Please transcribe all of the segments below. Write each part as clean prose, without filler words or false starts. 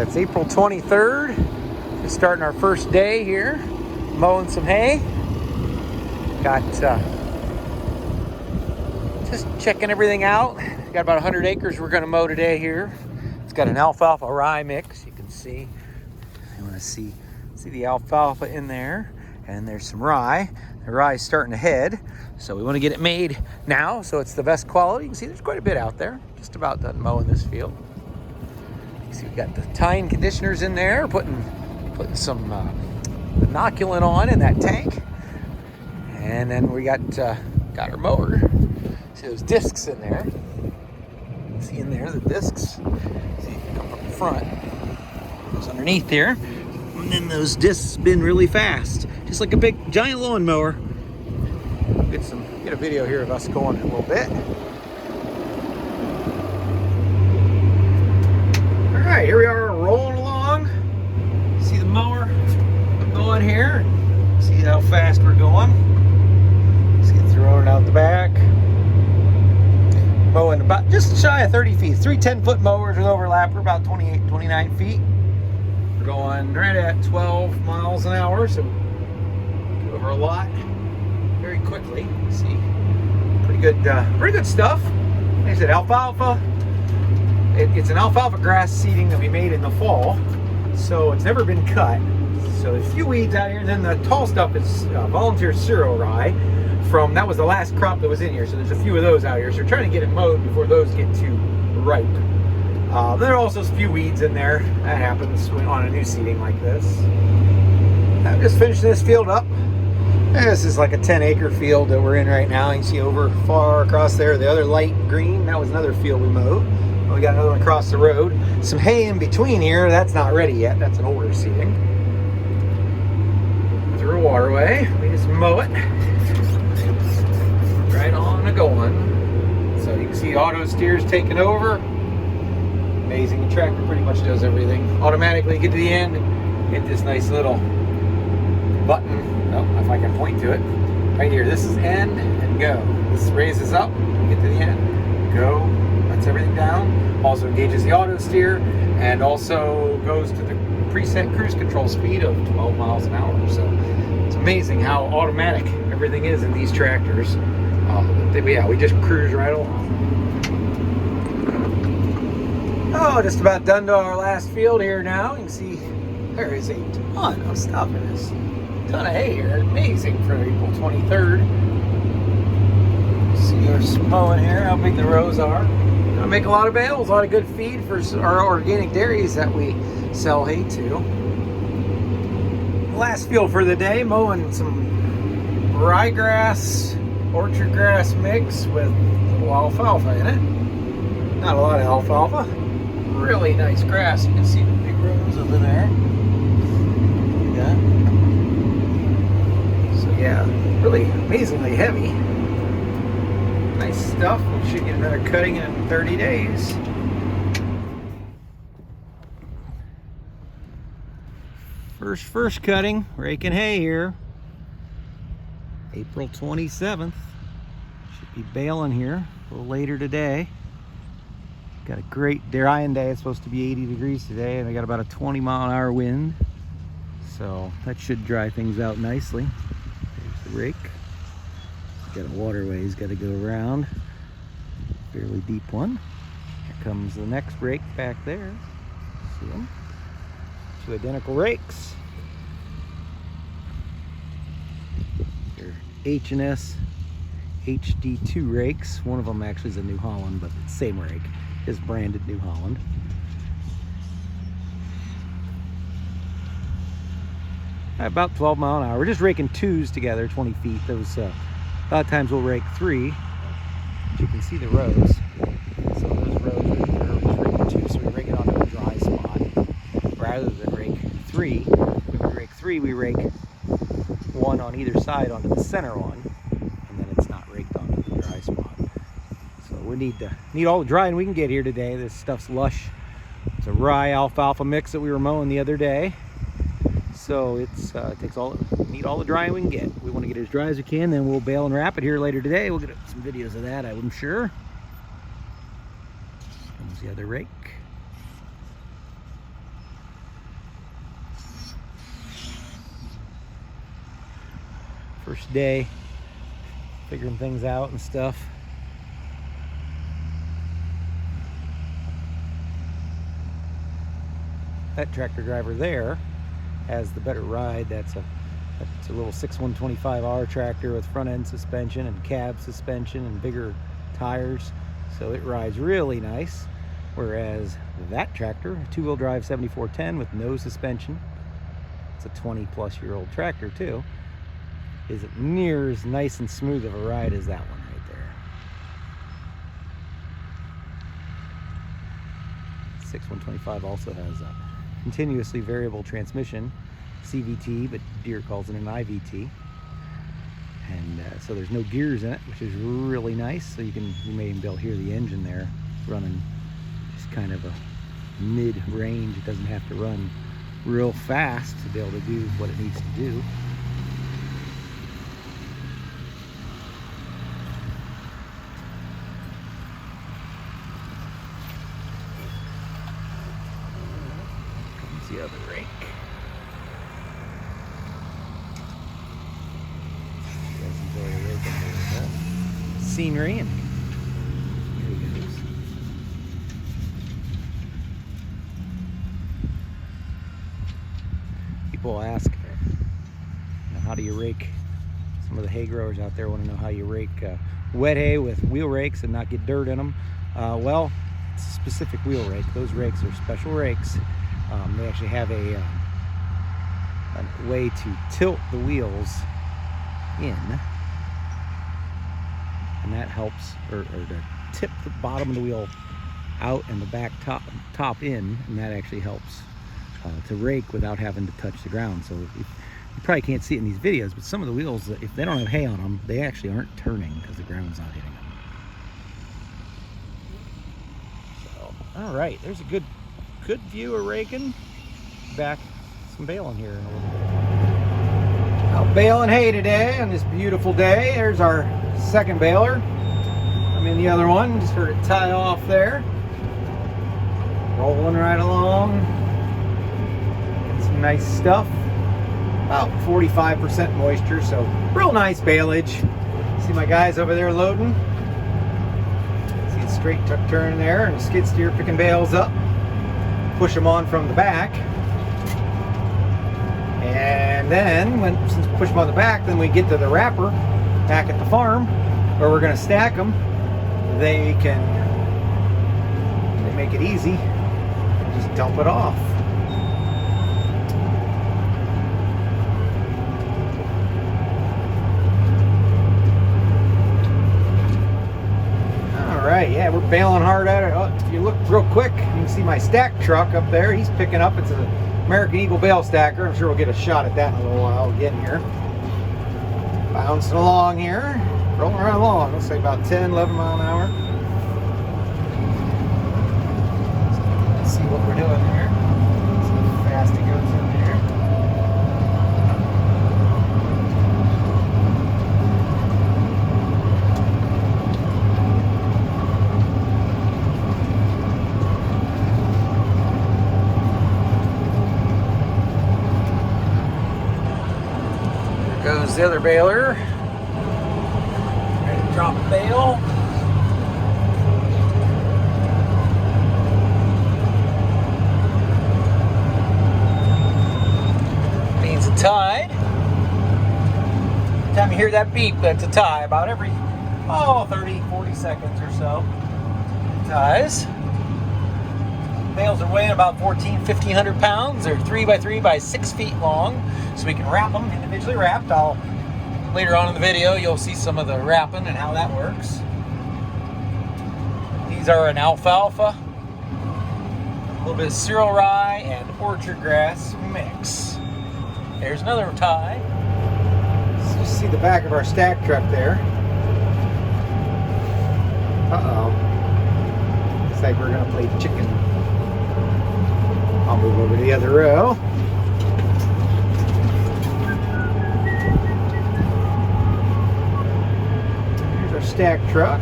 right, it's April 23rd. Just starting our first day here, mowing some hay. Got just checking everything out. Got about 100 acres we're going to mow today here. It's got an alfalfa rye mix. You can see. You want to see the alfalfa in there, and there's some rye. The rye is starting to head, so we want to get it made now so it's the best quality. You can see there's quite a bit out there. Just about done mowing this field. You see we got the tine conditioners in there, putting some inoculant on in that tank, and then we got our mower. See those discs in there. See in there the discs. See if you come from the front. Goes underneath here, and then those discs spin really fast, just like a big giant lawnmower. Get a video here of us going in a little bit. All right, here we are rolling along. See the mower going here. See how fast we're going. Let's get throwing it out the back. Mowing about just shy of 30 feet. 3 10-foot mowers with overlapper, about 28, 29 feet. We're going right at 12 miles an hour, so go over a lot very quickly. See, pretty good stuff. Like I said, alfalfa. It's an alfalfa grass seeding that we made in the fall, so it's never been cut. So there's a few weeds out here. Then the tall stuff is volunteer cereal rye. That was the last crop that was in here, so there's a few of those out here. So we're trying to get it mowed before those get too ripe. There are also a few weeds in there. That happens on a new seeding like this. I'm just finishing this field up. This is like a 10-acre field that we're in right now. You can see over far across there, the other light green. That was another field we mowed. We got another one across the road. Some hay in between here. That's not ready yet. That's an older seeding. Through a waterway. We just mow it. Right on to going. So you can see auto steers taking over. Amazing. The tractor pretty much does everything. Automatically get to the end, hit this nice little button. Oh, if I can point to it. Right here. This is end and go. This raises up, get to the end, go, lets everything down. Also engages the auto steer and also goes to the preset cruise control speed of 12 miles an hour. So it's amazing how automatic everything is in these tractors. Yeah, we just cruise right along. Oh, just about done to our last field here now. You can see there is a ton of stuff in this. Ton of hay here. Amazing for April 23rd. See our mowing here, how big the rows are. Gonna make a lot of bales, a lot of good feed for our organic dairies that we sell hay to. Last field for the day, mowing some ryegrass, orchard grass mix with a little alfalfa in it. Not a lot of alfalfa. Really nice grass. You can see the big rows over there. Yeah. So yeah, really amazingly heavy. Nice stuff. We should get another cutting in 30 days. First cutting, raking hay here. April 27th. Should be baling here a little later today. Got a great drying day. It's supposed to be 80 degrees today, and I got about a 20-mile-an-hour wind. So that should dry things out nicely. There's the rake. Got a waterway he's got to go around. Fairly deep one. Here comes the next rake back there. See them? 2 identical rakes. They're H&S HD2 rakes. One of them actually is a New Holland, but it's the same rake. It's branded New Holland. About 12 mile an hour. We're just raking 2s together, 20 feet. Those a lot of times we'll rake 3. But you can see the rows. Some of those rows we're just raking 2, so we rake it onto a dry spot rather than rake 3. When we rake 3, we rake 1 on either side onto the center one, and then it's not raked onto the dry spot. So we need all the drying we can get here today. This stuff's lush. It's a rye alfalfa mix that we were mowing the other day. So it's need all the drying we can get. We want to get it as dry as we can, then we'll bale and wrap it here later today. We'll get some videos of that, I'm sure. Comes the other rake. First day, figuring things out and stuff. That tractor driver there has the better ride. That's a little 6125R tractor with front end suspension and cab suspension and bigger tires, so it rides really nice. Whereas that tractor, two-wheel drive 7410 with no suspension, it's a 20-plus-year-old tractor too, isn't near as nice and smooth of a ride as that one right there. 6125 also has a continuously variable transmission, CVT, but Deere calls it an IVT. And so there's no gears in it, which is really nice. So you may even be able to hear the engine there running just kind of a mid-range. It doesn't have to run real fast to be able to do what it needs to do. Comes the other rake. Scenery, and here he goes. People ask, how do you rake? Some of the hay growers out there want to know how you rake wet hay with wheel rakes and not get dirt in them. Well, it's a specific wheel rake. Those rakes are special rakes. They actually have a way to tilt the wheels in, and that helps, or to tip the bottom of the wheel out and the back top in, and that actually helps to rake without having to touch the ground. So you probably can't see it in these videos, but some of the wheels, if they don't have hay on them, they actually aren't turning because the ground's not hitting them. So, all right, there's a good view of raking. Back some baling here in a little bit. Out baling hay today on this beautiful day. There's our second baler. I'm in the other one. Just heard it tie off there. Rolling right along. Getting some nice stuff. About 45% moisture, so real nice baleage. See my guys over there loading. See the straight tuck turn there, and the skid steer picking bales up. Push them on from the back. And then, since we push them on the back, then we get to the wrapper back at the farm where we're going to stack them. They make it easy. Just dump it off. All right, yeah, we're baling hard at it. Oh, if you look real quick, you can see my stack truck up there. He's picking up. It's an American Eagle bale stacker. I'm sure we'll get a shot at that in a little while getting here. Bouncing along here, rolling right along. Let's say about 10, 11 mile an hour. Let's see what we're doing there. See how fast he goes in there. There goes the other baler. Ready to drop a bale. Means a tie. Every time you hear that beep, that's a tie. About every 30, 40 seconds or so. Ties. Bales are weighing about 1,500 pounds. They're 3x3 by 6 feet long, so we can wrap them individually wrapped. Later on in the video, you'll see some of the wrapping and how that works. These are an alfalfa, a little bit of cereal rye, and orchard grass mix. There's another tie. Let's just see the back of our stack truck there. Looks like we're gonna play chicken. I'll move over to the other row. Here's our stack truck.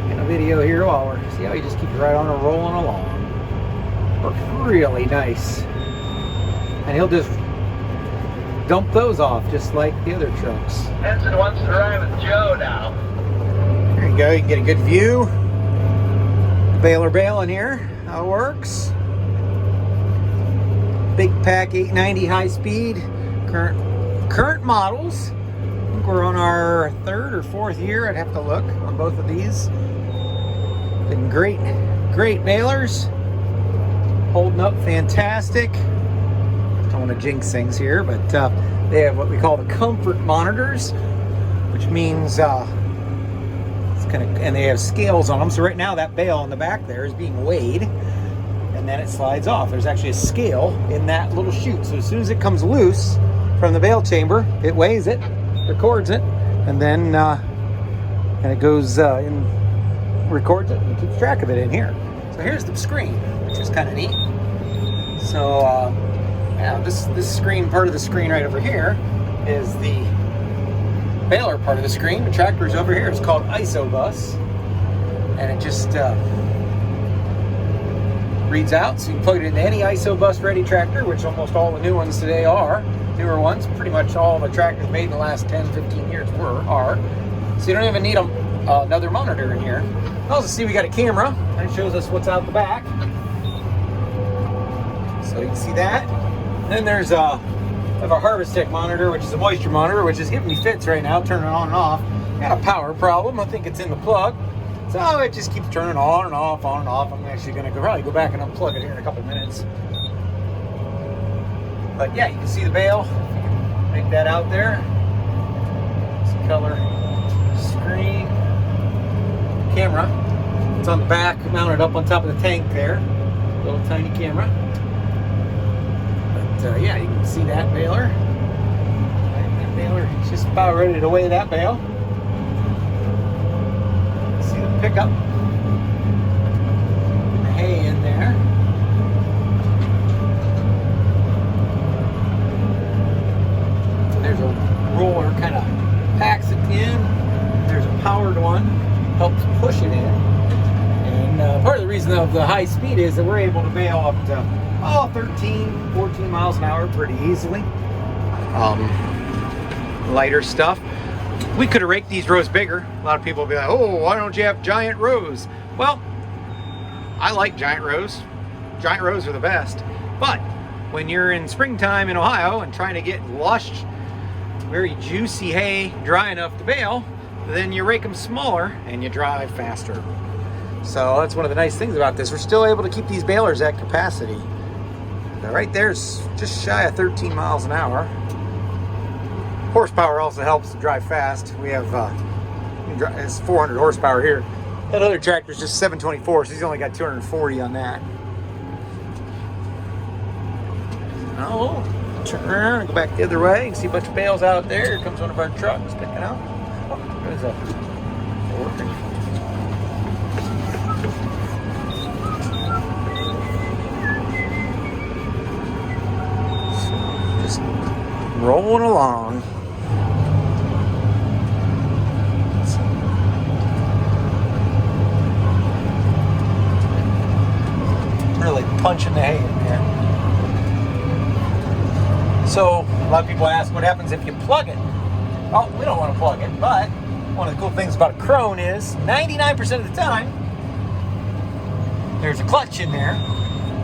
And video here while we're, see how he just keeps right on rolling along. Works really nice. And he'll just dump those off just like the other trucks. Henson wants to ride with Joe now. There you go, you can get a good view. Baler baling here, how it works. Big pack 890 high speed, current models. I think we're on our 3rd or 4th year. I'd have to look on both of these. Been great balers. Holding up fantastic. Don't want to jinx things here, but they have what we call the comfort monitors, which means and they have scales on them. So right now that bale in the back there is being weighed, and then it slides off. There's actually a scale in that little chute. So as soon as it comes loose from the bale chamber, it weighs it, records it, and then and it goes in, records it, and keeps track of it in here. So here's the screen, which is kind of neat. So now this screen, part of the screen right over here, is the baler part of the screen. The tractor is over here. It's called ISOBus, and it just reads out. So you can plug it into any ISOBus ready tractor, which almost all the new ones today are. Newer ones, pretty much all the tractors made in the last 10-15 years are. So you don't even need another monitor in here. Also, see, we got a camera, and it shows us what's out the back. So you can see that. Then there's a Harvest Tech monitor, which is a moisture monitor, which is giving me fits right now, turning on and off. Got a power problem. I think it's in the plug. So it just keeps turning on and off, on and off. I'm actually going to probably go back and unplug it here in a couple minutes. But yeah, you can see the bale. You can make that out there. It's color screen. Camera. It's on the back, mounted up on top of the tank there. Little tiny camera. But yeah, you can see that baler. That baler is just about ready to weigh that bale. See the pickup. The hay in there. There's a roller kind of packs it in. There's a powered one, helps push it in. And part of the reason of the high speed is that we're able to bail up to 13, 14 miles an hour pretty easily. Lighter stuff. We could have raked these rows bigger. A lot of people will be like, oh, why don't you have giant rows? Well, I like giant rows. Giant rows are the best. But when you're in springtime in Ohio and trying to get lush, very juicy hay dry enough to bale, then you rake them smaller and you drive faster. So that's one of the nice things about this. We're still able to keep these balers at capacity. Now right there's just shy of 13 miles an hour. Horsepower also helps to drive fast. We have it's 400 horsepower here. That other tractor's just 724, so he's only got 240 on that. Oh, turn around and go back the other way. You can see a bunch of bales out there. Here comes one of our trucks picking out. Oh, what is that? Working. So, just rolling along. Really punching the hay in there. So a lot of people ask what happens if you plug it. Well, we don't want to plug it, but one of the cool things about a Krone is 99% of the time there's a clutch in there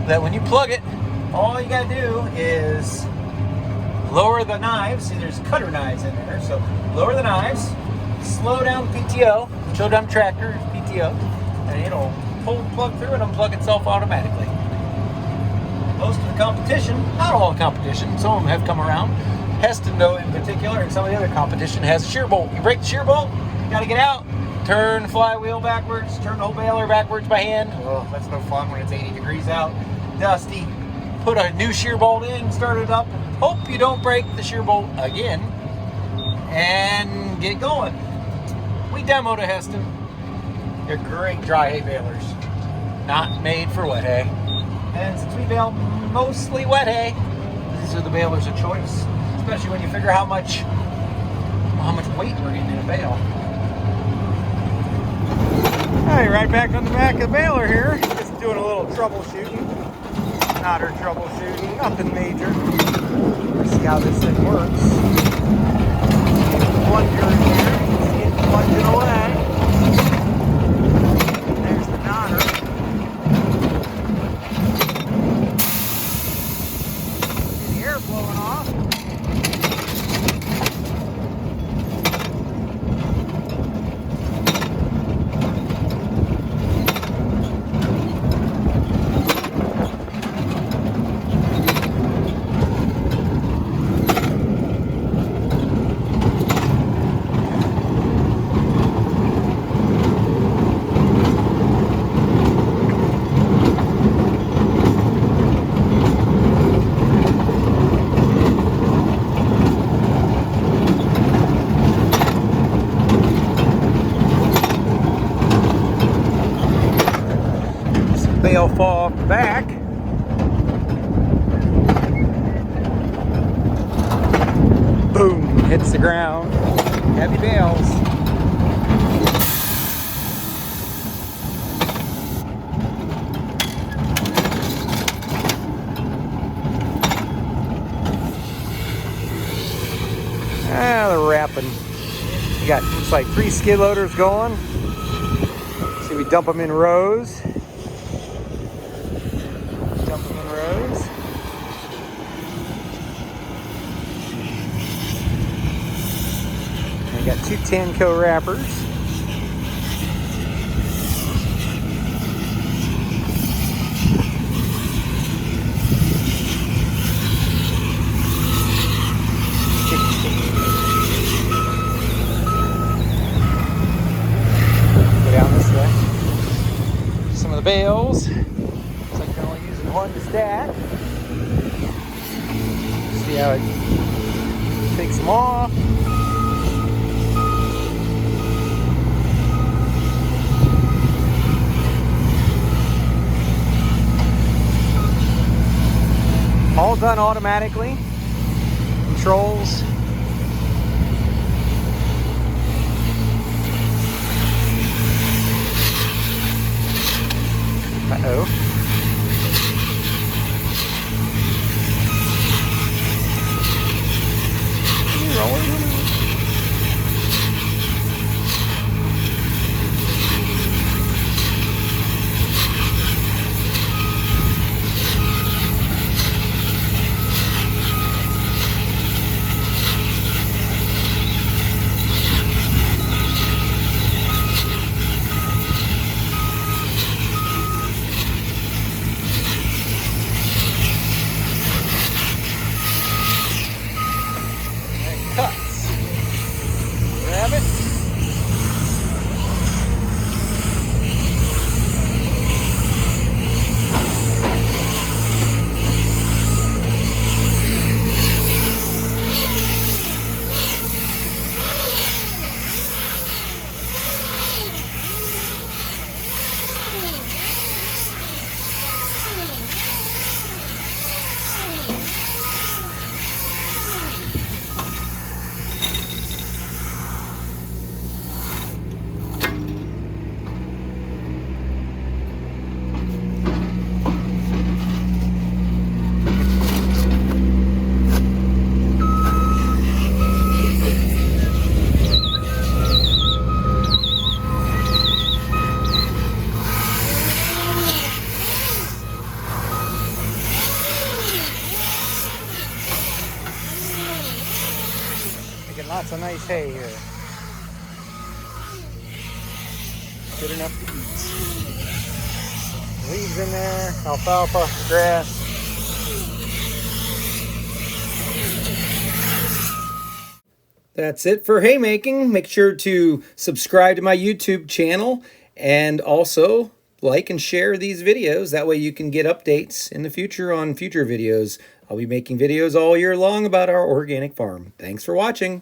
that when you plug it, all you gotta do is lower the knives. See, there's cutter knives in there, so lower the knives, slow down PTO, slow down tractor, PTO, and it'll pull the plug through and unplug itself automatically. Most of the competition, not all the competition, some of them have come around. Heston, though, in particular, and some of the other competition has a shear bolt. You break the shear bolt, you gotta get out, turn the flywheel backwards, turn the whole baler backwards by hand. Oh, that's no fun when it's 80 degrees out, dusty. Put a new shear bolt in, start it up, and hope you don't break the shear bolt again, and get going. We demoed a Heston. They're great dry hay balers, not made for wet hay. And since we bale mostly wet hay, these are the balers of choice, especially when you figure how much weight we're getting in a bale. Hey, right back on the back of the baler here. Just doing a little troubleshooting. Not her troubleshooting, nothing major. See how this thing works. Plunger in there. See it plunging away. There's the nodder. See the air blowing off. Bale fall off the back. Boom, hits the ground. Heavy bales. They're wrapping. We got, looks like 3 skid loaders going. See, we dump them in rows. We got 2 Tanco wrappers. Go down this way. Some of the bales. Looks like they're only using 1 to stack. See how it takes them off. All done automatically. Controls. Uh-oh. Cuts. Grab it. Lots of nice hay here. Good enough to eat. Leaves in there, alfalfa, grass. That's it for haymaking. Make sure to subscribe to my YouTube channel and also like and share these videos. That way you can get updates in the future on future videos. I'll be making videos all year long about our organic farm. Thanks for watching.